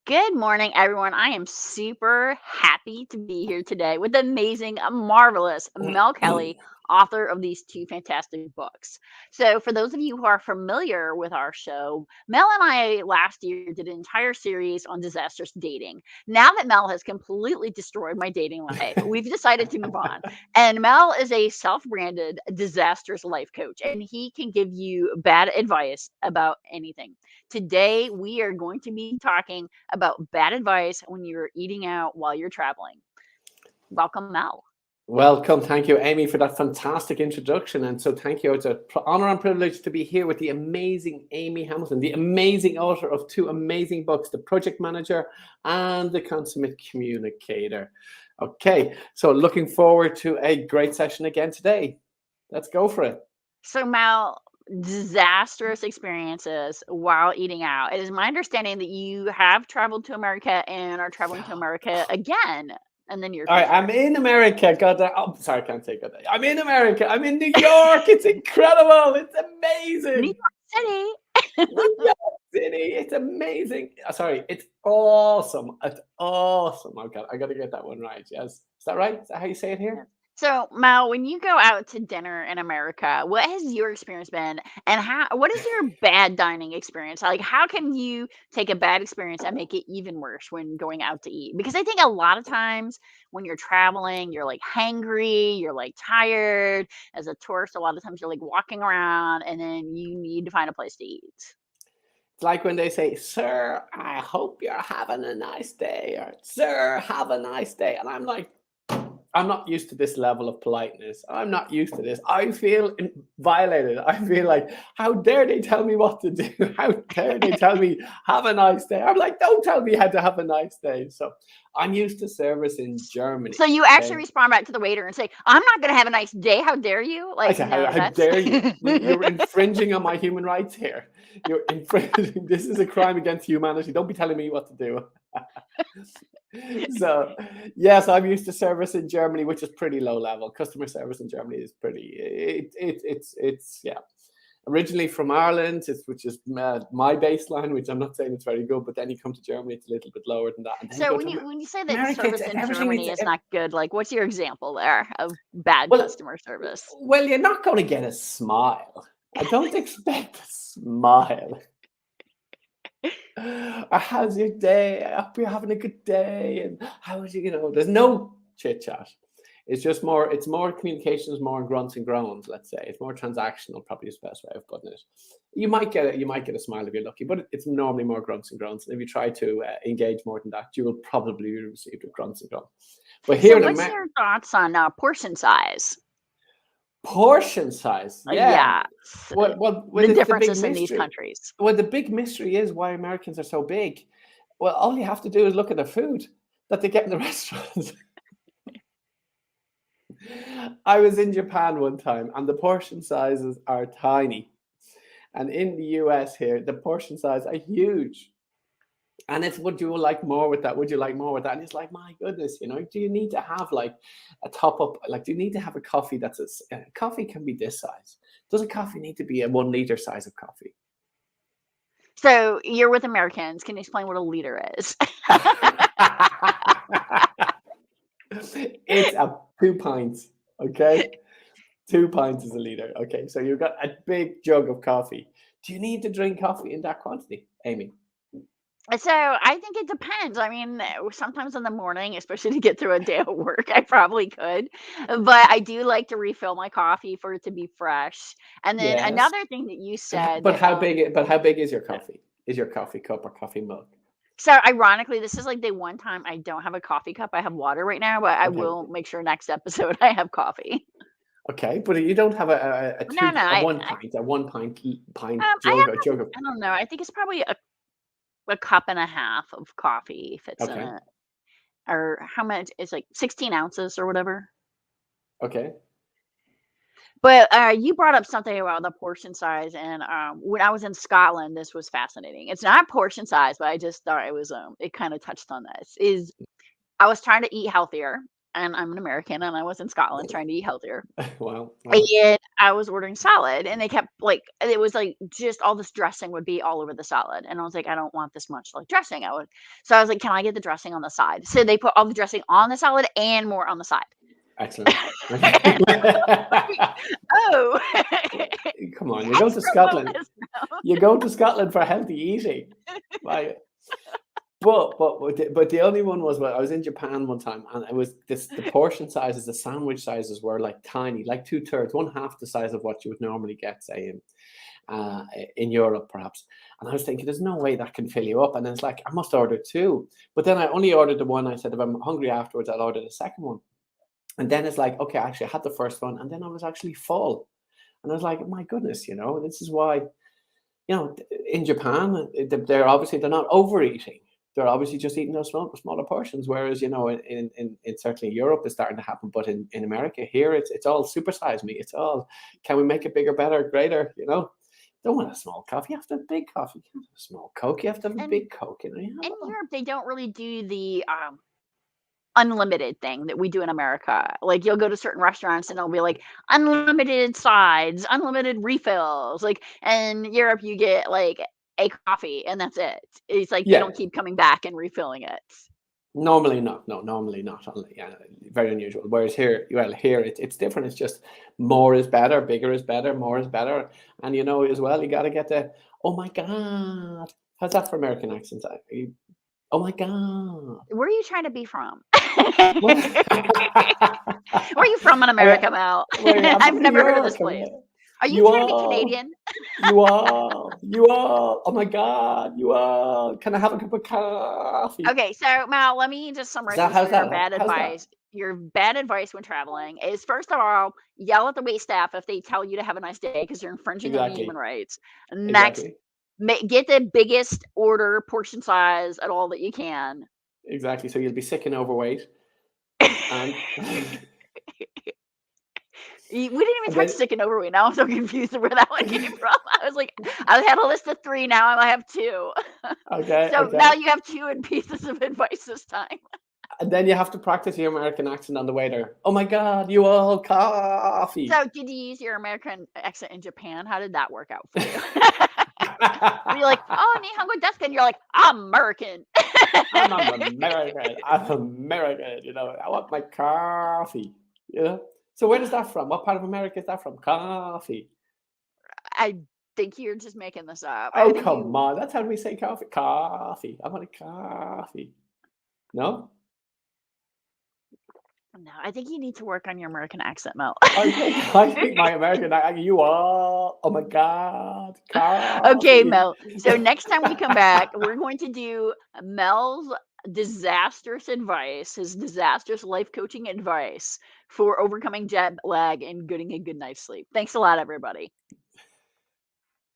Good morning, everyone. I am super happy to be here today with the amazing, marvelous Mel Kelly, author of these two fantastic books. So, for those of you who are familiar with our show, Mel and I last year did an entire series on disastrous dating. Now that Mel has completely destroyed my dating life, we've decided to move on. And Mel is a self branded disastrous life coach, and he can give you bad advice about anything. Today, we are going to be talking about bad advice when you're eating out while you're traveling. Welcome, Mel. Welcome. Thank you, Amy, for that fantastic introduction. And so, thank you. It's an honor and privilege to be here with the amazing Amy Hamilton, the amazing author of two amazing books, The Project Manager and The Consummate Communicator. Okay, so looking forward to a great session again today. Let's go for it. So, Mel, disastrous experiences while eating out. It is my understanding that you have traveled to America and are traveling to America again in the near All right, I'm future. in America. God, oh, sorry, I can't take it. I'm in America. I'm in New York. It's incredible. It's New amazing. York City. New York City. It's amazing. Sorry, it's awesome. It's awesome. Okay, I got to get that one right. Yes, is that right? Is that how you say it here? Yeah. So, Mal, when you go out to dinner in America, what has your experience been, and what is your bad dining experience? Like, how can you take a bad experience and make it even worse when going out to eat? Because I think a lot of times when you're traveling, you're like hangry, you're like tired. As a tourist, a lot of times you're like walking around, and then you need to find a place to eat. It's like when they say, "Sir, I hope you're having a nice day," or "Sir, have a nice day," and I'm like, I'm not used to this level of politeness. I'm not used to this. I feel violated. I feel like, how dare they tell me what to do? How dare they tell me, have a nice day? I'm like, don't tell me how to have a nice day. So I'm used to service in Germany. So you actually Okay. respond back to the waiter and say, "I'm not going to have a nice day. How dare you?" I Like, say, no, how that's dare you? You're infringing on my human rights here. You're infringing. This is a crime against humanity. Don't be telling me what to do. So, yes, I'm used to service in Germany, which is pretty low level. Customer service in Germany is pretty. It's yeah. Originally from Ireland, which is my baseline, which I'm not saying it's very good, but then you come to Germany, it's a little bit lower than that, and then you So go when to you say that America, service in everything. Germany is not good, like what's your example there of bad Well, customer service? well, you're not going to get a smile. I don't expect a smile. How's your day? I hope you're having a good day. And how is there's no chit chat. It's more communications, more grunts and groans, let's say. It's more transactional, probably is the best way of putting it. You might get a smile if you're lucky, but it's normally more grunts and groans. And if you try to engage more than that, you will probably be received with grunts and groans. But So here in what's America, your thoughts on portion size? portion size, yeah. Yeah, Well, the it's the big differences in these mystery. countries. Well, the big mystery is why Americans are so big. Well, all you have to do is look at the food that they get in the restaurants. I was in Japan one time, and the portion sizes are tiny. And in the US here, the portion size are huge. And it's, would you like more with that? Would you like more with that? And it's like, my goodness, do you need to have like a top up? Like, do you need to have a coffee coffee can be this size? Does a coffee need to be a 1 liter size of coffee? So you're with Americans. Can you explain what a liter is? It's a 2 pints, okay? 2 pints is a liter. Okay, so you've got a big jug of coffee. Do you need to drink coffee in that quantity, Amy? So I think it depends. I mean, sometimes in the morning, especially to get through a day of work, I probably could. But I do like to refill my coffee for it to be fresh. And then Yes. another thing that you said But that how big is your coffee? Is your coffee cup or coffee mug? so ironically, this is like the one time I don't have a coffee cup. I have water right now, but I Okay. will make sure next episode I have coffee. Okay, but you don't have No, no, a 1 pint I jug, a jug have, of. I don't know. I think it's probably a cup and a half of coffee fits in Okay. it. Or how much? It's like 16 ounces or whatever. Okay. But, you brought up something about the portion size, and, when I was in Scotland, this was fascinating. It's not portion size, but I just thought it kinda touched on this, is I was trying to eat healthier, and I'm an American, and I was in Scotland trying to eat healthier. Wow, wow. And I was ordering salad, and they kept like it was like just all this dressing would be all over the salad, and I was like, I don't want this much like dressing. So I was like, can I get the dressing on the side? So they put all the dressing on the salad and more on the side. Excellent. And oh, Come on, you're going to extra Scotland. bonus. You're going to Scotland for healthy eating. Like, but the only one was, well, I was in Japan one time, and it was this, the portion sizes, the sandwich sizes were like tiny, like two-thirds, one half the size of what you would normally get, say, in Europe, perhaps. And I was thinking, there's no way that can fill you up. And then it's like, I must order two. But then I only ordered the one. I said, if I'm hungry afterwards, I'll order the second one. And then it's like, okay, actually, I had the first one, and then I was actually full. And I was like, my goodness, this is why, in Japan, they're obviously, they're not overeating. They're obviously just eating those smaller portions. Whereas, in certainly Europe it's starting to happen, but in America here, it's all supersize me. It's all, can we make it bigger, better, greater? Don't want a small coffee. You have to have a big coffee. You can't have a small Coke. You have to have a And big Coke. in Europe, they don't really do the unlimited thing that we do in America. Like you'll go to certain restaurants and it'll be like unlimited sides, unlimited refills. Like in Europe, you get like a coffee and that's it. It's like they Yeah. don't keep coming back and refilling it. Normally not. No, normally not. Yeah, very unusual. Whereas here, well, here it's different. It's just more is better, bigger is better, more is better. And as well, you got to get the, oh my God. How's that for American accents? Oh my God. Where are you trying to be from? What? Where are you from in America, Mel? I'm I've from New never heard of this York. place. Are you You trying to be all, Canadian? oh my God, you all. Can I have a cup of coffee? Okay, so Mal, let me just summarize this How's for your that? bad How's that? advice. Your bad advice when traveling is first of all, yell at the wait staff if they tell you to have a nice day because you're infringing on human Exactly. rights. Next, Exactly. get the biggest order portion size at all that you can. Exactly. So you'll be sick and overweight. And We didn't even and touch then sick and overweight. Now I'm so confused where that one came from. I was like, I had a list of 3. Now I have 2. okay, So now okay. you have 2 pieces of advice this time. And then you have to practice your American accent on the way there. Oh my God, you all coffee. So did you use your American accent in Japan? How did that work out for you? Were you like, "Oh, Nihongo desu ka?" And you're like, "I'm American." I'm American. I'm American. I want my coffee. So where is that from? What part of America is that from? Coffee. I think you're just making this up. I Oh, think come you on. That's how we say coffee. Coffee. I want a coffee. No? no, I think you need to work on your American accent, Mel. I think my American, you all, oh my God, Okay, coffee. Mel. So next time we come back, we're going to do Mel's disastrous advice, his disastrous life coaching advice for overcoming jet lag and getting a good night's sleep. Thanks a lot, everybody.